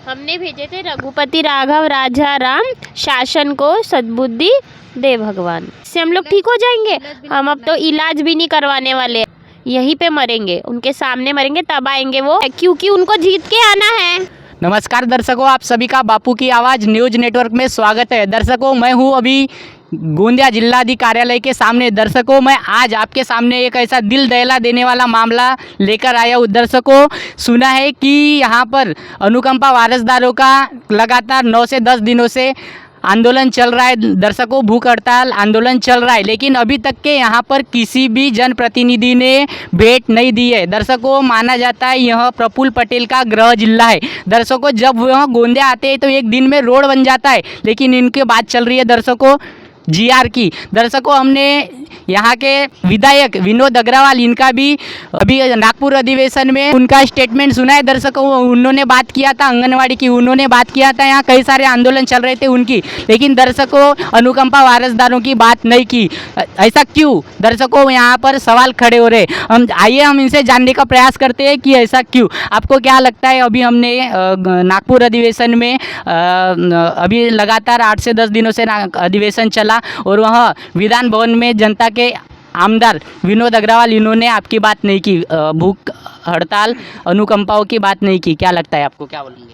हमने भेजे थे रघुपति राघव राजा राम शासन को सद्बुद्धि दे भगवान, इससे हम लोग ठीक हो जाएंगे। हम अब तो इलाज भी नहीं करवाने वाले, यहीं पे मरेंगे, उनके सामने मरेंगे, तब आएंगे वो, क्योंकि उनको जीत के आना है। नमस्कार दर्शकों, आप सभी का बापू की आवाज़ न्यूज नेटवर्क में स्वागत है। दर्शकों, मैं हूं अभी गोंदिया जिलाधिकारी कार्यालय के सामने। दर्शकों, मैं आज आपके सामने एक ऐसा दिल दहला देने वाला मामला लेकर आया हूँ। दर्शकों, सुना है कि यहाँ पर अनुकंपा वारसदारों का लगातार 9 से 10 दिनों से आंदोलन चल रहा है। दर्शकों, भूख हड़ताल आंदोलन चल रहा है, लेकिन अभी तक के यहाँ पर किसी भी जनप्रतिनिधि ने भेंट नहीं दी है। दर्शकों, माना जाता है यह प्रफुल्ल पटेल का गृह जिला है। दर्शकों, जब वह गोंदिया आते हैं तो एक दिन में रोड बन जाता है, लेकिन इनकी बात चल रही है दर्शकों जीआर की। दर्शकों, हमने यहाँ के विधायक विनोद अग्रवाल, इनका भी अभी नागपुर अधिवेशन में उनका स्टेटमेंट सुना है। दर्शकों, उन्होंने बात किया था आंगनवाड़ी की, उन्होंने बात किया था यहाँ कई सारे आंदोलन चल रहे थे उनकी, लेकिन दर्शकों अनुकंपा वारसदारों की बात नहीं की। ऐसा क्यों? दर्शकों, यहाँ पर सवाल खड़े हो रहे। हम इनसे जानने का प्रयास करते हैं कि ऐसा क्यों। आपको क्या लगता है? अभी हमने नागपुर अधिवेशन में अभी लगातार 8 से 10 दिनों से अधिवेशन चला और वह विधान भवन में जनता के आमदार विनोद अग्रवाल, इन्होंने आपकी बात नहीं की, भूख हड़ताल अनुकंपाओं की बात नहीं की। क्या लगता है आपको, क्या बोलेंगे?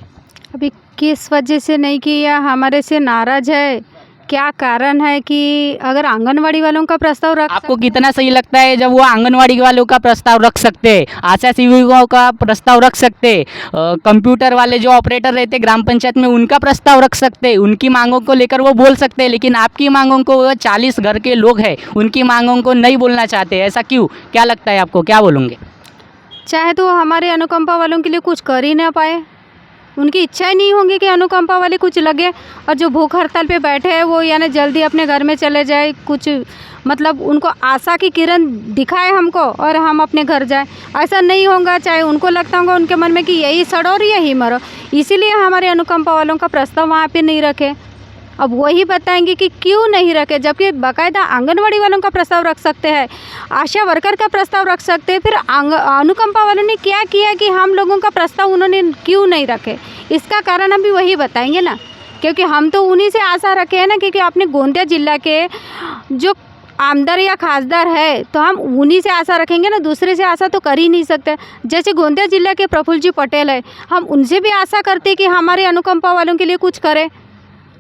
अभी किस वजह से नहीं की या हमारे से नाराज है, क्या कारण है कि अगर आंगनवाड़ी वालों का प्रस्ताव रख आपको कितना सही लगता है जब वो आंगनवाड़ी वालों का प्रस्ताव रख सकते, आशा सेविकाओं का प्रस्ताव रख सकते, कंप्यूटर वाले जो ऑपरेटर रहते ग्राम पंचायत में उनका प्रस्ताव रख सकते, उनकी मांगों को लेकर वो बोल सकते, लेकिन आपकी मांगों को 40 घर के लोग हैं उनकी मांगों को नहीं बोलना चाहते, ऐसा क्यों? क्या लगता है आपको, क्या बोलोगे? चाहे तो हमारे अनुकंपा वालों के लिए कुछ कर ही ना पाए, उनकी इच्छा ही नहीं होंगी कि अनुकंपा वाले कुछ लगे, और जो भूख हड़ताल पे बैठे हैं वो यानी जल्दी अपने घर में चले जाए, कुछ मतलब उनको आशा की किरण दिखाए हमको और हम अपने घर जाए, ऐसा नहीं होगा। चाहे उनको लगता होगा उनके मन में कि यही सड़ो और यही मरो, इसीलिए हमारे अनुकंपा वालों का प्रस्ताव वहाँ पे नहीं रखे। अब वही बताएंगे कि क्यों नहीं रखे, जबकि बाकायदा आंगनवाड़ी वालों का प्रस्ताव रख सकते हैं, आशा वर्कर का प्रस्ताव रख सकते हैं। फिर अनुकंपा वालों ने क्या किया कि हम लोगों का प्रस्ताव उन्होंने क्यों नहीं रखे, इसका कारण हम भी वही बताएंगे ना, क्योंकि हम तो उन्हीं से आशा रखे हैं ना, क्योंकि अपने गोंदिया जिला के जो आमदार या खासदार है तो हम उन्हीं से आशा रखेंगे ना, दूसरे से आशा तो कर ही नहीं सकते। जैसे गोंदिया जिला के प्रफुल्ल जी पटेल है, हम उनसे भी आशा करते हैं कि हमारे अनुकंपा वालों के लिए कुछ करें।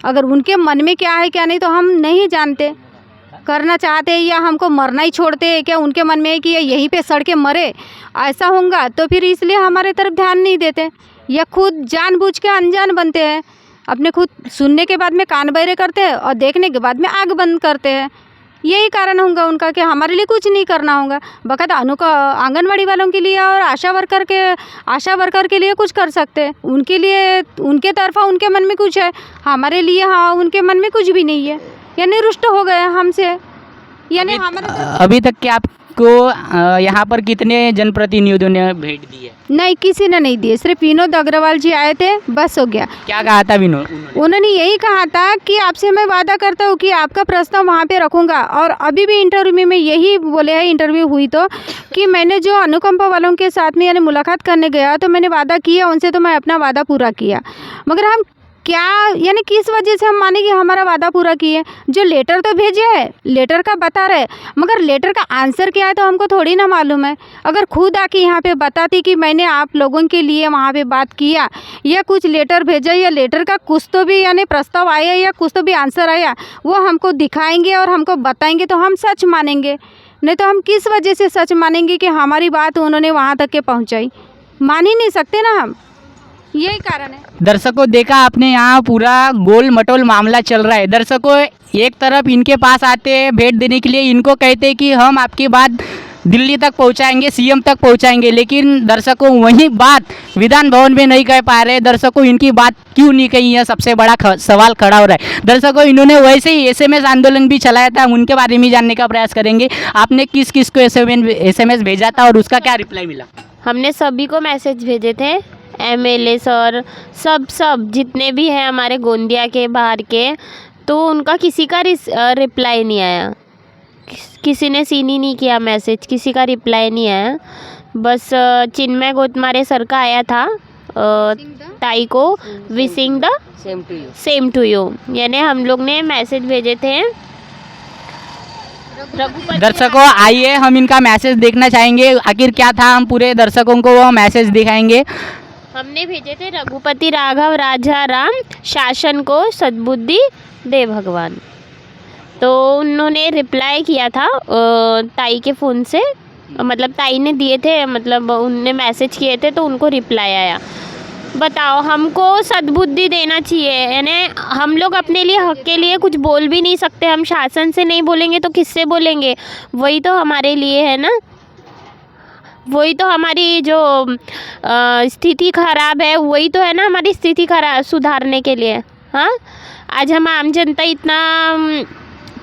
अगर उनके मन में क्या है क्या नहीं तो हम नहीं जानते, करना चाहते हैं या हमको मरना ही छोड़ते हैं क्या, उनके मन में है कि यहीं पे सड़ के मरे, ऐसा होगा तो फिर इसलिए हमारे तरफ ध्यान नहीं देते, या खुद जानबूझ के अनजान बनते हैं, अपने खुद सुनने के बाद में कान बहरे करते हैं और देखने के बाद में आँख बंद करते हैं। यही कारण होगा उनका कि हमारे लिए कुछ नहीं करना होगा। बकायदा आंगनवाड़ी वालों के लिए और आशा वर्कर के लिए कुछ कर सकते हैं, उनके लिए उनके तरफा उनके मन में कुछ है, हमारे लिए हाँ उनके मन में कुछ भी नहीं है, यानी रुष्ट हो गए हमसे, यानी हमारे अभी तक क्या आपको यहाँ पर कितने जनप्रतिनिधियों ने भेंट दी है? नहीं, किसी ने नहीं दिए, सिर्फ विनोद अग्रवाल जी आए थे, बस हो गया। क्या कहा था विनोद? उन्होंने यही कहा था कि आपसे मैं वादा करता हूँ कि आपका प्रस्ताव वहाँ पे रखूँगा, और अभी भी इंटरव्यू में यही बोले हैं, इंटरव्यू हुई तो, कि मैंने जो अनुकंपा वालों के साथ में यानी मुलाकात करने गया तो मैंने वादा किया उनसे, तो मैं अपना वादा पूरा किया। मगर हम क्या यानी किस वजह से हम माने कि हमारा वादा पूरा किए? जो लेटर तो भेजे है, लेटर का बता रहे, मगर लेटर का आंसर क्या है तो हमको थोड़ी ना मालूम है। अगर खुद आके यहाँ पे बताती कि मैंने आप लोगों के लिए वहाँ पे बात किया या कुछ लेटर भेजा, या लेटर का कुछ तो भी यानी प्रस्ताव आया या कुछ तो भी आंसर आया, वो हमको दिखाएंगे और हमको बताएंगे तो हम सच मानेंगे, नहीं तो हम किस वजह से सच मानेंगे कि हमारी बात उन्होंने वहाँ तक के पहुँचाई? मान ही नहीं सकते ना हम, यही कारण है। दर्शकों, देखा आपने, यहाँ पूरा गोल मटोल मामला चल रहा है। दर्शकों, एक तरफ इनके पास आते हैं भेंट देने के लिए, इनको कहते हैं कि हम आपकी बात दिल्ली तक पहुंचाएंगे, सीएम तक पहुंचाएंगे, लेकिन दर्शकों वही बात विधान भवन में नहीं कह पा रहे। दर्शकों, इनकी बात क्यों नहीं कही, यह सबसे बड़ा सवाल खड़ा हो रहा है। दर्शकों, इन्होंने वैसे ही SMS आंदोलन भी चलाया था, हम उनके बारे में जानने का प्रयास करेंगे। आपने किस किस को SMS भेजा था और उसका क्या रिप्लाई मिला? हमने सभी को मैसेज भेजे थे, MLA सर, सब जितने भी हैं हमारे गोंदिया के बाहर के, तो उनका किसी का रिप्लाई नहीं आया, किसी ने सीन ही नहीं किया मैसेज, किसी का रिप्लाई नहीं आया। बस चिन्मय गोतमारे सर का आया था ताई को wishing the same to you, यानी हम लोग ने मैसेज भेजे थे रघुपति। दर्शकों आइए हम इनका मैसेज देखना चाहेंगे, आखिर क्या था, हम पूरे दर्शकों को वो मैसेज दिखाएंगे। हमने भेजे थे रघुपति राघव राजा राम शासन को सद्बुद्धि दे भगवान। तो उन्होंने रिप्लाई किया था ताई के फ़ोन से, मतलब ताई ने दिए थे, मतलब उनने मैसेज किए थे तो उनको रिप्लाई आया। बताओ, हमको सद्बुद्धि देना चाहिए, यानी हम लोग अपने लिए हक के लिए कुछ बोल भी नहीं सकते। हम शासन से नहीं बोलेंगे तो किससे बोलेंगे? वही तो हमारे लिए है ना, वही तो हमारी जो स्थिति खराब है, वही तो है ना हमारी स्थिति खराब सुधारने के लिए। हाँ, आज हम आम जनता इतना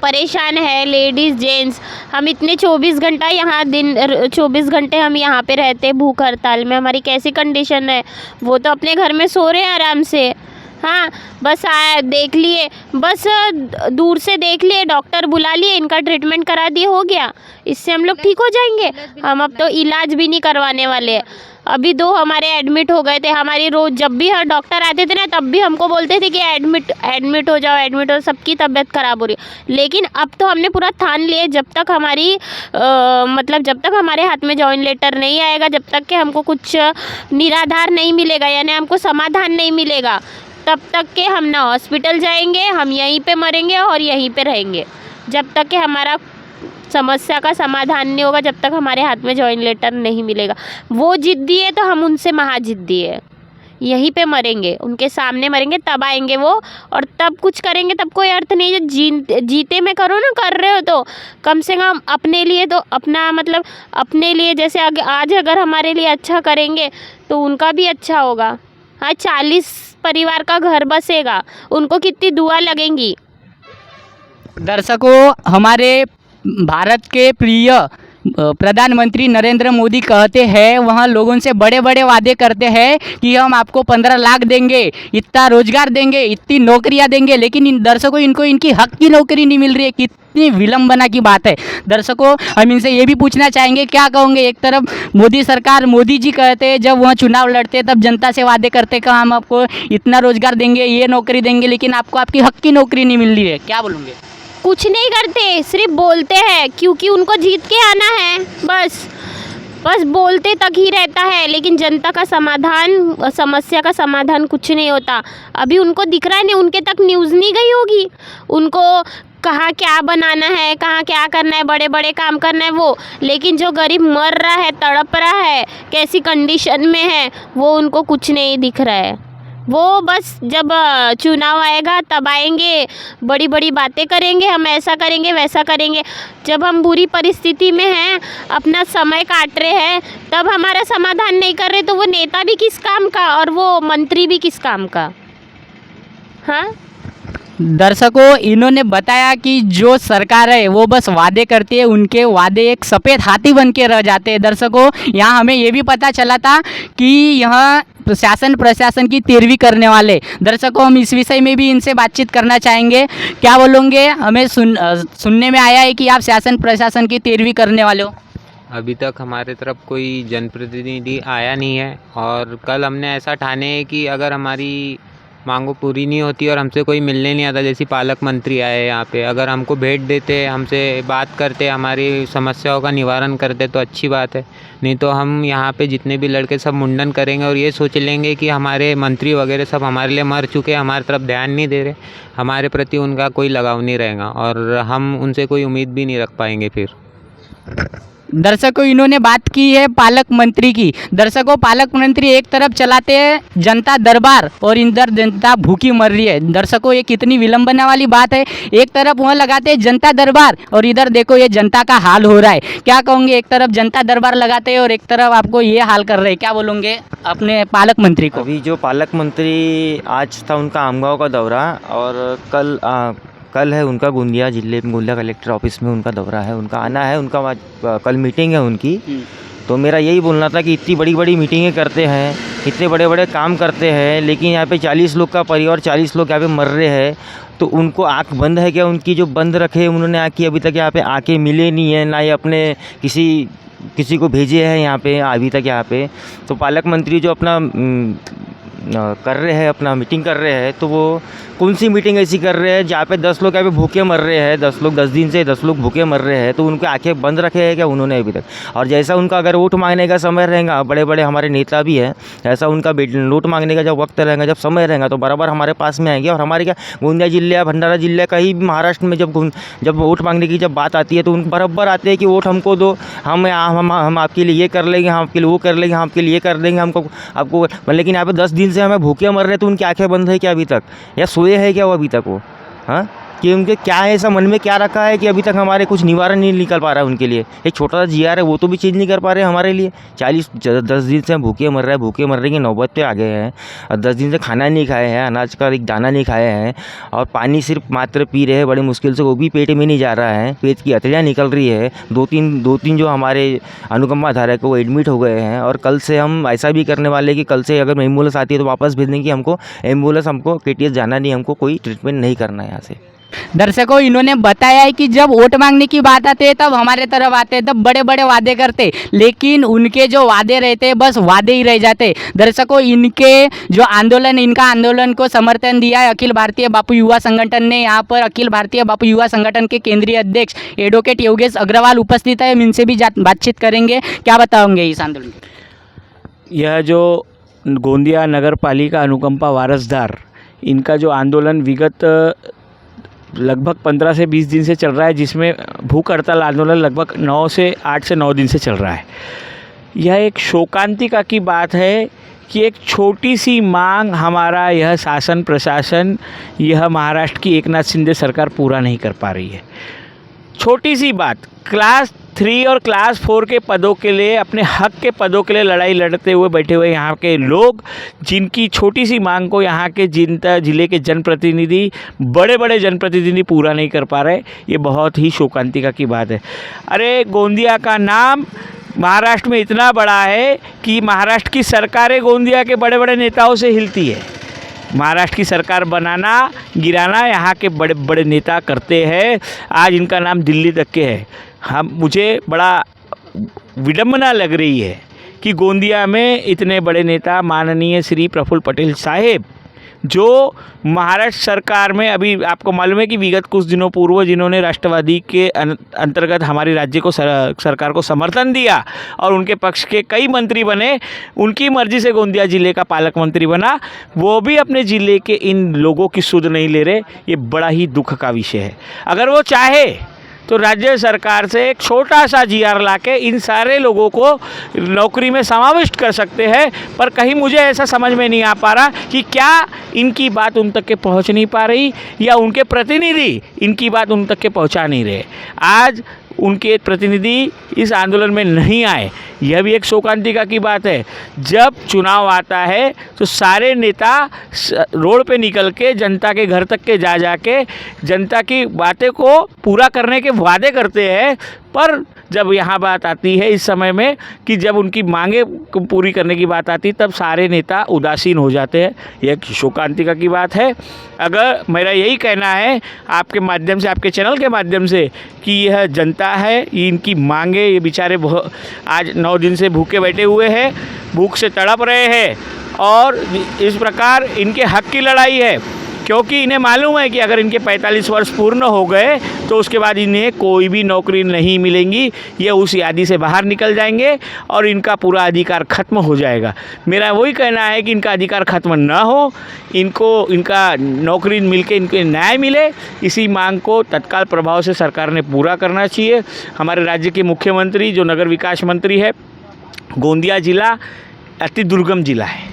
परेशान है, लेडीज़ जेंट्स, हम इतने 24 घंटा यहाँ 24 घंटे हम यहाँ पे रहते हैं भूख हड़ताल में, हमारी कैसी कंडीशन है। वो तो अपने घर में सो रहे हैं आराम से। हाँ, बस देख लिए, बस दूर से देख लिए, डॉक्टर बुला लिए, इनका ट्रीटमेंट करा दिए, हो गया, इससे हम लोग ठीक हो जाएंगे। हम अब तो इलाज भी नहीं करवाने वाले। अभी 2 हमारे एडमिट हो गए थे। हमारी रोज़ जब भी हर डॉक्टर आते थे ना, तब भी हमको बोलते थे कि एडमिट हो जाओ, सबकी तबीयत ख़राब हो रही है। लेकिन अब तो हमने पूरा ठान लिए, जब तक हमारी मतलब जब तक हमारे हाथ में जॉइन लेटर नहीं आएगा, जब तक कि हमको कुछ निराधार नहीं मिलेगा, यानी हमको समाधान नहीं मिलेगा, तब तक के हम ना हॉस्पिटल जाएंगे, हम यहीं पे मरेंगे और यहीं पे रहेंगे। जब तक कि हमारा समस्या का समाधान नहीं होगा, जब तक हमारे हाथ में जॉइन लेटर नहीं मिलेगा। वो जिद्दी है तो हम उनसे महाजिद्दी है, यहीं पे मरेंगे, उनके सामने मरेंगे, तब आएंगे वो, और तब कुछ करेंगे तब कोई अर्थ नहीं है। जीते में करो ना, कर रहे हो तो कम से कम अपने लिए तो अपना, मतलब अपने लिए, जैसे आज अगर हमारे लिए अच्छा करेंगे तो उनका भी अच्छा होगा। हाँ, 40 परिवार का घर बसेगा, उनको कितनी दुआ लगेंगी। दर्शकों, हमारे भारत के प्रिय प्रधानमंत्री नरेंद्र मोदी कहते हैं, वहाँ लोगों से बड़े बड़े वादे करते हैं कि हम आपको 15 लाख देंगे, इतना रोजगार देंगे, इतनी नौकरियां देंगे, लेकिन इन दर्शकों इनको इनकी हक की नौकरी नहीं मिल रही है। कितनी विलंबना की बात है। दर्शकों, हम इनसे ये भी पूछना चाहेंगे, क्या कहोगे? एक तरफ मोदी सरकार, मोदी जी कहते हैं, जब वहाँ चुनाव लड़ते हैं तब जनता से वादे करते हैं कि हम आपको इतना रोजगार देंगे, ये नौकरी देंगे, लेकिन आपको आपकी हक की नौकरी नहीं मिल रही है, क्या बोलोगे? कुछ नहीं करते, सिर्फ बोलते हैं, क्योंकि उनको जीत के आना है। बस बोलते तक ही रहता है, लेकिन जनता का समाधान, समस्या का समाधान कुछ नहीं होता। अभी उनको दिख रहा है नहीं, उनके तक न्यूज़ नहीं गई होगी, उनको कहाँ क्या बनाना है, कहाँ क्या करना है, बड़े बड़े काम करना है वो, लेकिन जो गरीब मर रहा है, तड़प रहा है, कैसी कंडीशन में है, वो उनको कुछ नहीं दिख रहा है। वो बस जब चुनाव आएगा तब आएंगे, बड़ी बड़ी बातें करेंगे, हम ऐसा करेंगे वैसा करेंगे। जब हम बुरी परिस्थिति में हैं, अपना समय काट रहे हैं, तब हमारा समाधान नहीं कर रहे, तो वो नेता भी किस काम का और वो मंत्री भी किस काम का? हाँ, दर्शकों, इन्होंने बताया कि जो सरकार है वो बस वादे करती है, उनके वादे एक सफ़ेद हाथी बन के रह जाते हैं। दर्शकों, यहाँ हमें ये भी पता चला था कि यहाँ शासन प्रशासन की तेरवी करने वाले। दर्शकों, हम इस विषय में भी इनसे बातचीत करना चाहेंगे, क्या बोलोगे? हमें सुनने में आया है कि आप शासन प्रशासन की तेरवी करने वाले हो। अभी तक हमारे तरफ कोई जनप्रतिनिधि आया नहीं है, और कल हमने ऐसा ठाने कि अगर हमारी मांगों पूरी नहीं होती और हमसे कोई मिलने नहीं आता, जैसे पालक मंत्री आए यहाँ पे, अगर हमको भेंट देते, हमसे बात करते, हमारी समस्याओं का निवारण करते तो अच्छी बात है। नहीं तो हम यहाँ पे जितने भी लड़के सब मुंडन करेंगे और ये सोच लेंगे कि हमारे मंत्री वगैरह सब हमारे लिए मर चुके, हमारी तरफ ध्यान नहीं दे रहे, हमारे प्रति उनका कोई लगाव नहीं रहेगा और हम उनसे कोई उम्मीद भी नहीं रख पाएंगे फिर। दर्शकों, इन्होंने बात की है पालक मंत्री की। दर्शकों, पालक मंत्री एक तरफ चलाते हैं जनता दरबार और इधर जनता भूखी मर रही है। दर्शकों, ये कितनी विलंबना वाली बात है। एक तरफ वहाँ लगाते हैं जनता दरबार और इधर देखो ये जनता का हाल हो रहा है। क्या कहोगे? एक तरफ जनता दरबार लगाते हैं और एक तरफ आपको ये हाल कर रहे हैं, क्या बोलोगे अपने पालक मंत्री को? अभी जो पालक मंत्री आज था उनका आमगांव का दौरा, और कल है उनका गोंदिया जिले में, गोंदिया कलेक्टर ऑफिस में उनका दौरा है, उनका आना है, उनका कल मीटिंग है उनकी। तो मेरा यही बोलना था कि इतनी बड़ी बड़ी मीटिंगें करते हैं, इतने बड़े बड़े काम करते हैं, लेकिन यहाँ पे 40 लोग का परिवार, 40 लोग यहाँ पे मर रहे हैं, तो उनको आँख बंद है क्या? उनकी जो बंद रखे उन्होंने आँखें, अभी तक यहाँ पे आके मिले नहीं है, ना ही अपने किसी किसी को भेजे हैं यहाँ पे अभी तक यहाँ पे। तो पालक मंत्री जो अपना कर रहे हैं, अपना मीटिंग कर रहे हैं, तो वो कौन सी मीटिंग ऐसी कर रहे हैं जहाँ पे 10 लोग यहाँ पे भूखे मर रहे हैं, 10 लोग 10 दिन से 10 लोग भूखे मर रहे हैं। तो उनके आंखें बंद रखे हैं क्या उन्होंने अभी तक? और जैसा उनका अगर वोट मांगने का समय रहेगा, बड़े बड़े हमारे नेता भी हैं, ऐसा उनका वोट मांगने का जब वक्त रहेगा, जब समय रहेगा, तो बराबर हमारे पास में आएंगे। और हमारे क्या गोंदिया जिला, भंडारा जिला, कहीं भी महाराष्ट्र में जब वोट मांगने की जब बात आती है तो उन बराबर आते हैं कि वोट हमको दो, हम आपके लिए ये कर लेंगे, हम आपके लिए वो कर लेंगे, हम आपके लिए कर देंगे, हमको आपको। लेकिन यहाँ पे 10 दिन से हमें भूखे मर रहे हैं, तो उनकी आंखें बंद है क्या अभी तक, या सोए है क्या वो अभी तक वो? हाँ, कि उनके क्या है, ऐसा मन में क्या रखा है कि अभी तक हमारे कुछ निवारण नहीं निकल पा रहा है उनके लिए। एक छोटा सा जीआर है वो तो भी चेंज नहीं कर पा रहे हमारे लिए। 10 दिन से हम भूखे मर रहे हैं, भूखे मरने की नौबत पे आ गए हैं। और 10 दिन से खाना नहीं खाए हैं, अनाज का एक दाना नहीं खाए हैं, और पानी सिर्फ मात्र पी रहे हैं बड़ी मुश्किल से, वो भी पेट में नहीं जा रहा है, पेट की अतड़ियाँ निकल रही है। दो तीन जो हमारे अनुकंपा धारक है वो एडमिट हो गए हैं। और कल से हम ऐसा भी करने वाले कि कल से अगर एम्बुलेंस आती है तो वापस भेज देंगे, हमको एम्बुलेंस, हमको KTS जाना नहीं, हमको कोई ट्रीटमेंट नहीं करना है यहाँ से। दर्शकों, इन्होंने बताया है कि जब वोट मांगने की बात आती है तब हमारे तरफ आते हैं, तब बड़े बड़े वादे करते, लेकिन उनके जो वादे रहते हैं बस वादे ही रह जाते। दर्शकों, इनके जो आंदोलन, इनका आंदोलन को समर्थन दिया है अखिल भारतीय बापू युवा संगठन ने। यहाँ पर अखिल भारतीय बापू युवा संगठन के केंद्रीय अध्यक्ष एडवोकेट योगेश अग्रवाल उपस्थित है। हम इनसे भी बातचीत करेंगे। क्या बताओगे इस आंदोलन के? यह जो गोंदिया नगर पालिका अनुकंपा वारसदार, इनका जो आंदोलन विगत लगभग 15 से 20 दिन से चल रहा है, जिसमें भूख हड़ताल आंदोलन लगभग 8 से 9 दिन से चल रहा है। यह एक शोकांतिका की बात है कि एक छोटी सी मांग हमारा यह शासन प्रशासन, यह महाराष्ट्र की एकनाथ शिंदे सरकार पूरा नहीं कर पा रही है। छोटी सी बात, क्लास 3 और क्लास 4 के पदों के लिए, अपने हक के पदों के लिए लड़ाई लड़ते हुए बैठे हुए यहाँ के लोग, जिनकी छोटी सी मांग को यहाँ के जिले के जनप्रतिनिधि, बड़े बड़े जनप्रतिनिधि पूरा नहीं कर पा रहे, ये बहुत ही शोकांतिका की बात है। अरे, गोंदिया का नाम महाराष्ट्र में इतना बड़ा है कि महाराष्ट्र की सरकारें गोंदिया के बड़े बड़े नेताओं से हिलती है। महाराष्ट्र की सरकार बनाना गिराना यहाँ के बड़े बड़े नेता करते हैं। आज इनका नाम दिल्ली तक के है। मुझे बड़ा विडंबना लग रही है कि गोंदिया में इतने बड़े नेता माननीय श्री प्रफुल्ल पटेल साहेब, जो महाराष्ट्र सरकार में, अभी आपको मालूम है कि विगत कुछ दिनों पूर्व जिन्होंने राष्ट्रवादी के अंतर्गत हमारी राज्य को सरकार को समर्थन दिया और उनके पक्ष के कई मंत्री बने, उनकी मर्जी से गोंदिया जिले का पालक मंत्री बना, वो भी अपने जिले के इन लोगों की सुध नहीं ले रहे। ये बड़ा ही दुख का विषय है। अगर वो चाहे तो राज्य सरकार से एक छोटा सा जीआर लाके इन सारे लोगों को नौकरी में समाविष्ट कर सकते हैं, पर कहीं मुझे ऐसा समझ में नहीं आ पा रहा कि क्या इनकी बात उन तक के पहुंच नहीं पा रही, या उनके प्रतिनिधि इनकी बात उन तक के पहुंचा नहीं रहे। आज उनके प्रतिनिधि इस आंदोलन में नहीं आए, यह भी एक शोकांतिका की बात है। जब चुनाव आता है तो सारे नेता रोड पे निकल के जनता के घर तक के जा के जनता की बातें को पूरा करने के वादे करते हैं, पर जब यहाँ बात आती है इस समय में कि जब उनकी मांगे पूरी करने की बात आती, तब सारे नेता उदासीन हो जाते हैं। यह एक शोकांतिका की बात है। अगर मेरा यही कहना है आपके माध्यम से, आपके चैनल के माध्यम से, कि यह जनता है, इनकी मांगे, ये बेचारे आज 9 दिन से भूखे बैठे हुए हैं, भूख से तड़प रहे हैं, और इस प्रकार इनके हक की लड़ाई है, क्योंकि इन्हें मालूम है कि अगर इनके 45 वर्ष पूर्ण हो गए तो उसके बाद इन्हें कोई भी नौकरी नहीं मिलेंगी, ये उस यादी से बाहर निकल जाएंगे और इनका पूरा अधिकार खत्म हो जाएगा। मेरा वही कहना है कि इनका अधिकार खत्म ना हो, इनको इनका नौकरी मिलके इनको न्याय मिले, इसी मांग को तत्काल प्रभाव से सरकार ने पूरा करना चाहिए। हमारे राज्य के मुख्यमंत्री जो नगर विकास मंत्री है, गोंदिया जिला अति दुर्गम जिला है,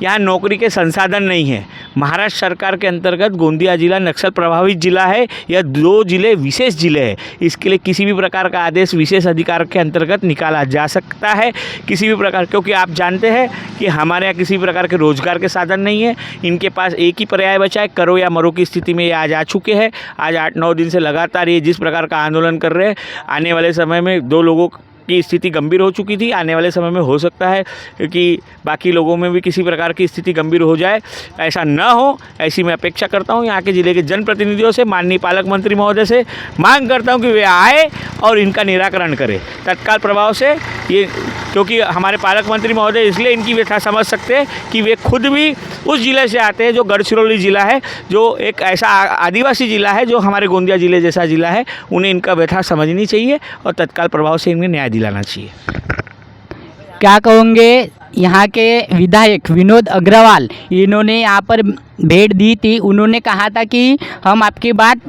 यहाँ नौकरी के संसाधन नहीं है। महाराष्ट्र सरकार के अंतर्गत गोंदिया जिला नक्सल प्रभावित जिला है। यह 2 जिले विशेष जिले हैं। इसके लिए किसी भी प्रकार का आदेश विशेष अधिकार के अंतर्गत निकाला जा सकता है, किसी भी प्रकार, क्योंकि आप जानते हैं कि हमारे यहाँ किसी भी प्रकार के रोजगार के साधन नहीं है। इनके पास एक ही पर्याय बचा है, करो या मरो की स्थिति में ये आज आ चुके हैं। आज 8-9 दिन से लगातार ये जिस प्रकार का आंदोलन कर रहे हैं, आने वाले समय में 2 लोगों की स्थिति गंभीर हो चुकी थी, आने वाले समय में हो सकता है कि बाकी लोगों में भी किसी प्रकार की स्थिति गंभीर हो जाए। ऐसा न हो, ऐसी मैं अपेक्षा करता हूँ। यहाँ के ज़िले के जनप्रतिनिधियों से, माननीय पालक मंत्री महोदय से मांग करता हूँ कि वे आए और इनका निराकरण करें तत्काल प्रभाव से। ये क्योंकि हमारे पालक मंत्री महोदय इसलिए इनकी व्यथा समझ सकते हैं कि वे खुद भी उस ज़िले से आते हैं जो गढ़चिरौली ज़िला है, जो एक ऐसा आदिवासी ज़िला है जो हमारे गोंदिया ज़िले जैसा ज़िला है। उन्हें इनका व्यथा समझनी चाहिए और तत्काल प्रभाव से इन्हें न्याय दिलाना चाहिए। क्या कहोगे यहाँ के विधायक विनोद अग्रवाल, इन्होंने यहाँ पर भेंट दी थी। उन्होंने कहा था कि हम आपकी बात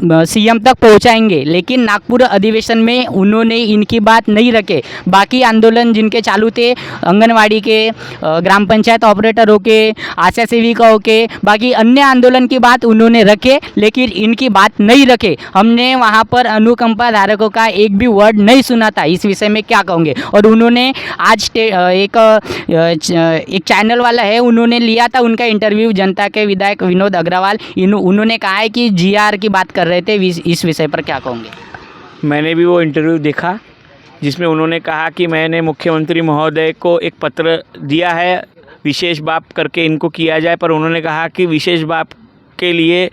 सीएम तक पहुंचाएंगे, लेकिन नागपुर अधिवेशन में उन्होंने इनकी बात नहीं रखे। बाकी आंदोलन जिनके चालू थे, आंगनवाड़ी के, ग्राम पंचायत ऑपरेटरों के, आशा सेविकाओं के, बाकी अन्य आंदोलन की बात उन्होंने रखे, लेकिन इनकी बात नहीं रखे। हमने वहां पर अनुकंपा धारकों का एक भी वर्ड नहीं सुना था। इस विषय में क्या कहोगे? और उन्होंने आज एक चैनल वाला है, उन्होंने लिया था उनका इंटरव्यू, जनता के विधायक विनोद अग्रवाल। उन्होंने कहा है कि जीआर की बात कर रहे थे। इस विषय पर क्या कहोगे? मैंने भी वो इंटरव्यू देखा जिसमें उन्होंने कहा कि मैंने मुख्यमंत्री महोदय को एक पत्र दिया है, विशेष बात करके इनको किया जाए, पर उन्होंने कहा कि विशेष बात के लिए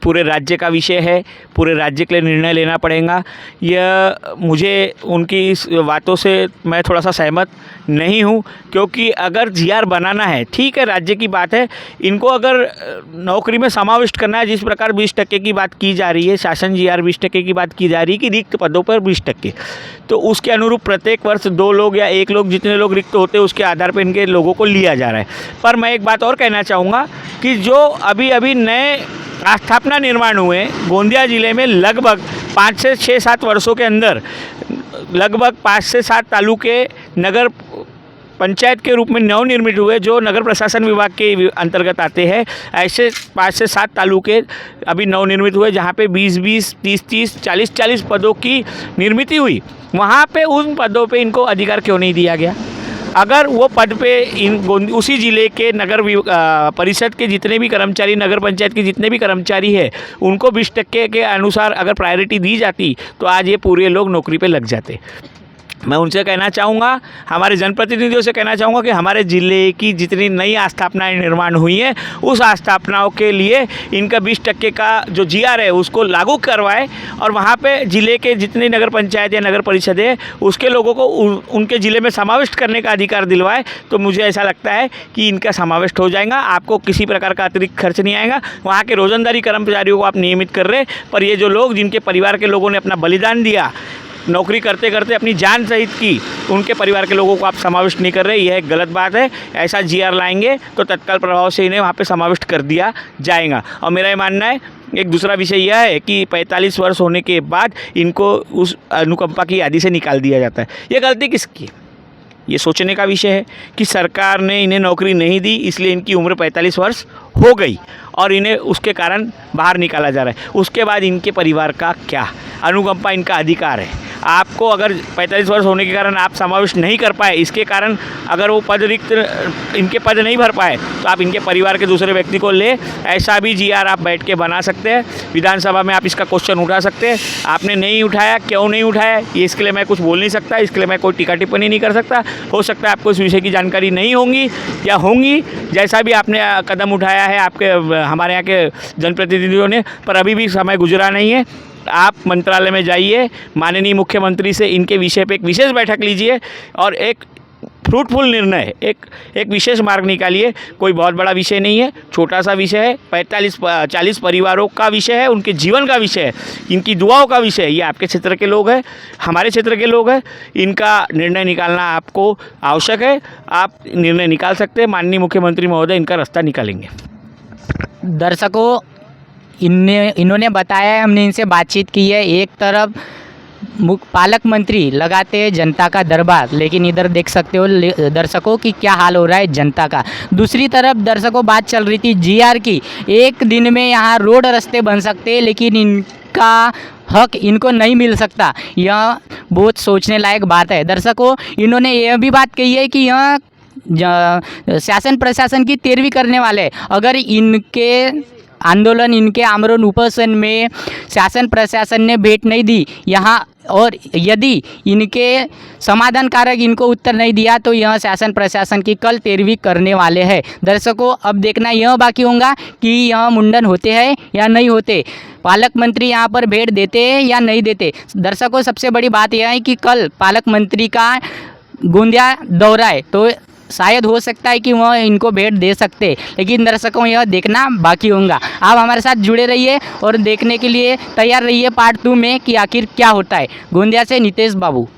पूरे राज्य का विषय है, पूरे राज्य के लिए निर्णय लेना पड़ेगा। यह मुझे उनकी इस बातों से मैं थोड़ा सा सहमत नहीं हूँ, क्योंकि अगर जीआर बनाना है, ठीक है, राज्य की बात है, इनको अगर नौकरी में समाविष्ट करना है, जिस प्रकार 20% की बात की जा रही है, शासन जीआर 20% की बात की जा रही है कि रिक्त पदों पर 20%, तो उसके अनुरूप प्रत्येक वर्ष 2 लोग या 1 लोग, जितने लोग रिक्त होते हैं उसके आधार पर इनके लोगों को लिया जा रहा है। पर मैं एक बात और कहना चाहूँगा कि जो अभी नए आस्थापना निर्माण हुए गोंदिया ज़िले में, लगभग 5 से 6-7 वर्षों के अंदर लगभग 5 से 7 तालुके नगर पंचायत के रूप में नवनिर्मित हुए, जो नगर प्रशासन विभाग के अंतर्गत आते हैं। ऐसे 5 से 7 तालुके अभी नवनिर्मित हुए, जहाँ पे 20-20, 30-30, 40-40 पदों की निर्मित हुई। वहाँ पे उन पदों पे इनको अधिकार क्यों नहीं दिया गया? अगर वो पद पे उसी ज़िले के नगर परिषद के जितने भी कर्मचारी, नगर पंचायत के जितने भी कर्मचारी है, उनको 20% के अनुसार अगर प्रायोरिटी दी जाती तो आज ये पूरे लोग नौकरी पे लग जाते। मैं उनसे कहना चाहूँगा, हमारे जनप्रतिनिधियों से कहना चाहूँगा कि हमारे ज़िले की जितनी नई आस्थापनाएं निर्माण हुई हैं, उस आस्थापनाओं के लिए इनका 20% का जो जीआर है उसको लागू करवाए, और वहाँ पे ज़िले के जितनी नगर पंचायत या नगर परिषद है उसके लोगों को उनके ज़िले में समाविष्ट करने का अधिकार दिलवाए। तो मुझे ऐसा लगता है कि इनका समाविष्ट हो जाएगा, आपको किसी प्रकार का अतिरिक्त खर्च नहीं आएगा। वहाँ के रोजंदारी कर्मचारियों को आप नियमित कर रहे, पर ये जो लोग जिनके परिवार के लोगों ने अपना बलिदान दिया, नौकरी करते करते अपनी जान सहित की, उनके परिवार के लोगों को आप समाविष्ट नहीं कर रहे। यह एक गलत बात है। ऐसा जीआर लाएंगे तो तत्काल प्रभाव से इन्हें वहाँ पे समाविष्ट कर दिया जाएगा। और मेरा ये मानना है, एक दूसरा विषय यह है कि 45 वर्ष होने के बाद इनको उस अनुकंपा की यादी से निकाल दिया जाता है। ये गलती किसकी है? ये सोचने का विषय है कि सरकार ने इन्हें नौकरी नहीं दी, इसलिए इनकी उम्र 45 वर्ष हो गई और इन्हें उसके कारण बाहर निकाला जा रहा है। उसके बाद इनके परिवार का क्या? अनुकंपा इनका अधिकार है। आपको अगर 45 वर्ष होने के कारण आप समाविष्ट नहीं कर पाए, इसके कारण अगर वो पद रिक्त, इनके पद नहीं भर पाए, तो आप इनके परिवार के दूसरे व्यक्ति को ले, ऐसा भी जीआर आप बैठ के बना सकते हैं। विधानसभा में आप इसका क्वेश्चन उठा सकते हैं। आपने नहीं उठाया, क्यों नहीं उठाया, ये इसके लिए मैं कुछ बोल नहीं सकता, इसके लिए मैं कोई टीका टिप्पणी नहीं कर सकता। हो सकता है आपको इस विषय की जानकारी नहीं होंगी या होंगी, जैसा भी आपने कदम उठाया है आपके हमारे यहाँ के जनप्रतिनिधियों ने, पर अभी भी समय गुजरा नहीं है। आप मंत्रालय में जाइए, माननीय मुख्यमंत्री से इनके विषय पे एक विशेष बैठक लीजिए और एक फ्रूटफुल निर्णय, एक विशेष मार्ग निकालिए। कोई बहुत बड़ा विषय नहीं है, छोटा सा विषय है। 45-40 परिवारों का विषय है, उनके जीवन का विषय है, इनकी दुआओं का विषय है। ये आपके क्षेत्र के लोग हैं, हमारे क्षेत्र के लोग हैं। इनका निर्णय निकालना आपको आवश्यक है। आप निर्णय निकाल सकते हैं। माननीय मुख्यमंत्री महोदय इनका रास्ता निकालेंगे। दर्शकों, इन्होंने बताया, हमने इनसे बातचीत की है। एक तरफ पालक मंत्री लगाते हैं जनता का दरबार, लेकिन इधर देख सकते हो दर्शकों कि क्या हाल हो रहा है जनता का। दूसरी तरफ दर्शकों, बात चल रही थी जीआर की। एक दिन में यहाँ रोड रास्ते बन सकते हैं, लेकिन इनका हक इनको नहीं मिल सकता। यह बहुत सोचने लायक बात है। दर्शकों, इन्होंने यह भी बात कही है कि यह शासन प्रशासन की तेरवी करने वाले, अगर इनके आंदोलन, इनके आमरण उपोषण में शासन प्रशासन ने भेंट नहीं दी, यहाँ और यदि इनके समाधानकारक इनको उत्तर नहीं दिया तो यह शासन प्रशासन की कल तेरवी करने वाले हैं। दर्शकों, अब देखना यह बाकी होगा कि यह मुंडन होते हैं या नहीं होते, पालक मंत्री यहाँ पर भेंट देते हैं या नहीं देते। दर्शकों, सबसे बड़ी बात यह है कि कल पालक मंत्री का गोंदिया दौरा है, तो शायद हो सकता है कि वह इनको भेंट दे सकते, लेकिन दर्शकों यह देखना बाकी होगा। आप हमारे साथ जुड़े रहिए और देखने के लिए तैयार रहिए पार्ट 2 में कि आखिर क्या होता है। गोंदिया से नितेश बाबू।